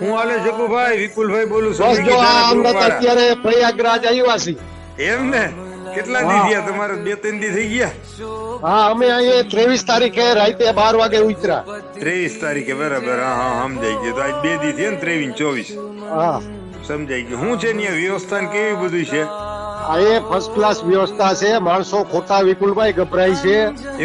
હું હાલે જગુભાઈ વિપુલભાઈ બોલું છું. બસ જો આ અમદાવાદ અત્યારે પ્રયાગરાજ આવ્યા છીએ. એમ ને કેટલા દી થયા તમારે? 2-3 દી થઈ ગયા. હા અમે અહીંયા 23 તારીખે રાતે 12 વાગે ઉતર્યા. 23 તારીખે બરાબર. હા હા સમજાઈ ગયું. તો આજ 2 દી થયા ને 23 24. હા સમજાઈ ગયું. શું છે ત્યાં વ્યવસ્થા ને કેવી બધું છે? આ એ ફર્સ્ટ ક્લાસ વ્યવસ્થા છે. માણસો ખોટા વિપુલભાઈ ગભરાય છે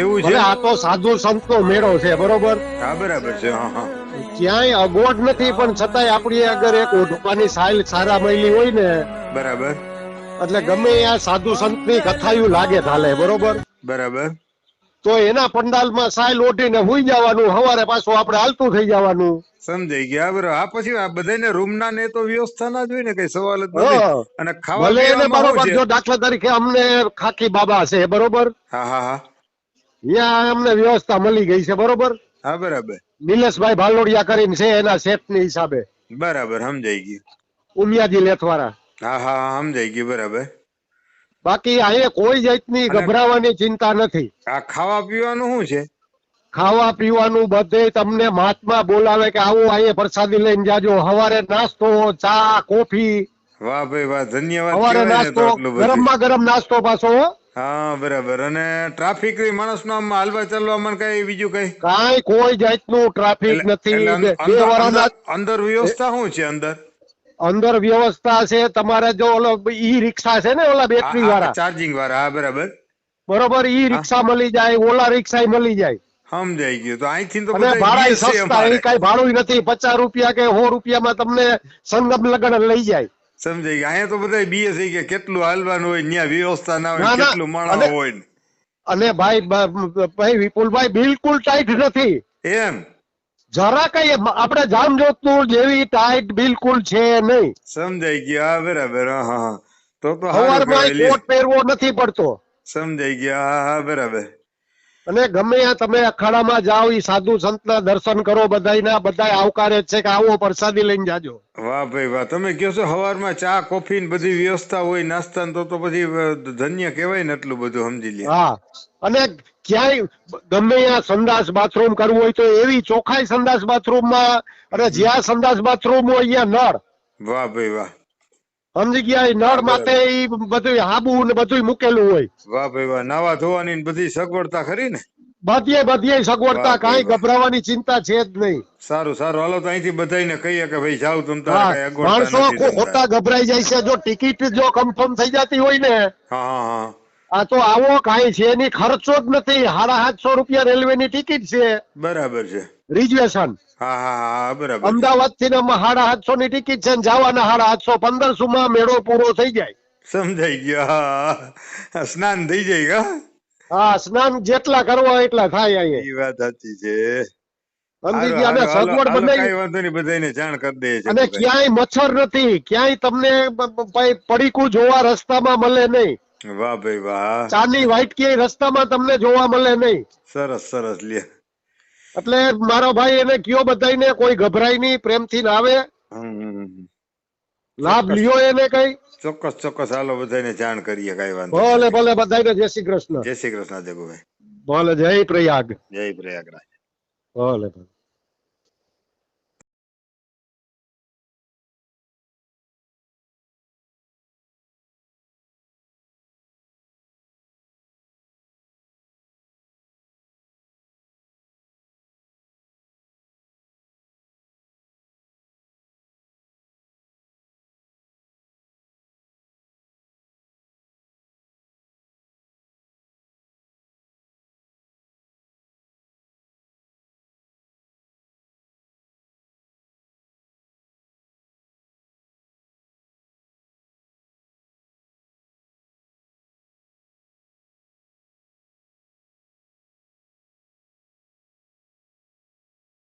એવું છે? ભલે આ તો સાધુ સંતનો મેળો છે બરોબર. હા બરાબર છે. હા હા ક્યાંય અગવડ નથી પણ છતાંય આપણી અગર એક ઓઢવાની સાઈલ સારા મળી હોય ને બરાબર એટલે ગમે આ સાધુ સંતની કથાયું લાગે ચાલે બરોબર. બરાબર તો એના પંડાલમાં સાઈલ ઓઢીને હુઈ જવાનું, સવારે પાછું આપણે હાલતું થઈ જવાનું. સમજાઈ ગયા. બરાબર. આ પછી આ બધાને રૂમ ના ને તો વ્યવસ્થા ના જ હોય ને, કઈ સવાલ જ નથી. હા. અને ખાવા ભલે એને પીવામાં બરોબર શું છે? જો દાખલા તરીકે અમને ખાકી બાબા છે બરોબર, હા હા હા ત્યાં અમને વ્યવસ્થા મળી ગઈ છે બરોબર. હા બરાબર નિલેશભાઈ ભાલોડિયા કરીને છે એના શેઠ ની હિસાબે, બરાબર સમજાઈ ગયું. ઉમિયાજી લેથવાળા. હા હા હા સમજાઈ ગયું. બરાબર. બાકી અહીંયા કોઈ જાતની અને ગભરાવાની ચિંતા નથી. આ ખાવા પીવાનું શું છે? ખાવા પીવાનું બધે તમને મહાત્મા બોલાવે કે આવો અહીંયા પ્રસાદી લઈને જાજો. સવારે નાસ્તો, ચા, કોફી. વાહ ભાઈ વાહ, ધન્યવાદ સવારે કહેવાય ને તો નાસ્તો, આટલું બધું. ગરમમાં ગરમ નાસ્તો પાછો. હા બરાબર. અને ટ્રાફિક માણસ નો આમ હાલવા ચાલવામાં કઈ બીજું કઈ કાંઈ કોઈ જાતનું ટ્રાફિક એટલે નથી. એટલે બે વાળાના અંદર વ્યવસ્થા શું છે? અંદર અંદર વ્યવસ્થા છે. તમારે જો ઓલો ઈ રિક્ષા છે ને ઓલા બેટરી વાળા ચાર્જિંગ વાળા. હા બરાબર બરોબર, ઈ રિક્ષા મળી જાય, ઓલા રિક્ષા મળી જાય. સમજાઈ ગયું. તો અહીંથી તો અને બધા ભાડા BS છે સસ્તા, અમારે. એ કઈ ભાડું નથી. 50 રૂપિયા કે 100 રૂપિયામાં તમને સંગમ લગન લઈ જાય. સમજાઈ ગયા. અહીંયા તો બધા BS કે કેટલું હાલવાનું હોય, ત્યાં વ્યવસ્થા ના હોય, ના ના કેટલું માણસ હોય ને. અને ભાઈ વિપુલભાઈ બિલકુલ ટાઈટ નથી એમ જરા કઈ. આપણે જામજોધપુર જેવી ટાઈટ બિલકુલ છે નહીં. સમજાઈ ગયા. હા બરાબર. હા હા હા. તો સારું સવારમાં કહેવાય લે. કોટ પહેરવો નથી પડતો. સમજાઈ ગયા. હા હા બરાબર. અને ગમે ત્યાં તમે અખાડામાં જાઓ, ઈ સાધુ સંતના દર્શન કરો, બધાયના બધાય આવકારે જ છે કે આવો પ્રસાદી લઈને જાજો. વાહ ભાઈ વાહ. તમે કહો છો સવારમાં ચા કોફી ને બધી વ્યવસ્થા હોય નાસ્તા ને, તો પછી ધન્ય કહેવાય ને. એટલું બધું સમજી લે. હા. અને ક્યાંય ગમે ત્યાં સંડાસ બાથરૂમ કરવું હોય તો એવી ચોખ્ખાઈ સંડાસ બાથરૂમમાં. અને જ્યાં સંડાસ બાથરૂમ હોય ત્યાં નળ. વાહ ભાઈ વાહ. સમજી ગયા? ઈ નળ માટે ઈ બધું હાબુ ને બધું મૂકેલું હોય. વાહ ભાઈ વાહ. નાવા ધોવાની ને બધી સગવડતા ખરી ને? બધીએ સગવડતા, વાહ ભાઈ કાંઈ વાહ. ગભરાવાની ચિંતા છે જ નહીં. સારું સારું. હાલો તો અહીંથી બધાને કહીએ કે ભાઈ જાવ તમ તારે, હા, કઈ અગવડતા માણસો નથી તમ તારે. ખોટા ગભરાઈ જાય છે. જો ટિકિટ જો કન્ફર્મ થઈ જતી હોય ને, હા હા હા આ તો આવો કાંઈ છે એની ખર્ચો જ નથી. 750 રૂપિયા રેલવે ની ટિકિટ છે, બરાબર છે. રિઝર્વેશન. હા હા હા બરાબર છે. અમદાવાદ થી 750 ની ટિકિટ છે, જવાના 750, 1500 માં મેળો પૂરો થઈ જાય. સમજાઈ ગયા. હા સ્નાન થઈ જાય. હા, સ્નાન જેટલા કરવા એટલા થાય અહીંયા. એ વાત સાચી છે. સમજી હારું ગયા? અને હારું હાલો સગવડ હાલો, બનાવી. કઈ વાંધો નહીં, બધાને જાણ કરી દે છે અને ભાઈ. ક્યાંય મચ્છર નથી, ક્યાંય તમને પડીકું જોવા રસ્તામાં મળે નહીં. વાહ ભાઈ વાહ. ચાની વાઇટ ક્યાંય રસ્તામાં તમને જોવા મળે નહીં. સરસ સરસ લે. એટલે મારો ભાઈ એને કયો બધાયને, કોઈ ગભરાય નહીં, પ્રેમથી ના આવે, હમ. લાભ ચોક્કસ લ્યો એને કઈ. ચોક્કસ ચોક્કસ. હાલો બધાને જાણ કરીએ. કઈ વાંધો ભલે નથી. ભલે બધાયને જય શ્રી કૃષ્ણ. જય શ્રી કૃષ્ણ જગુભાઈ. ભલે જય પ્રયાગ. જય પ્રયાગરાજ. ભલે ભલે.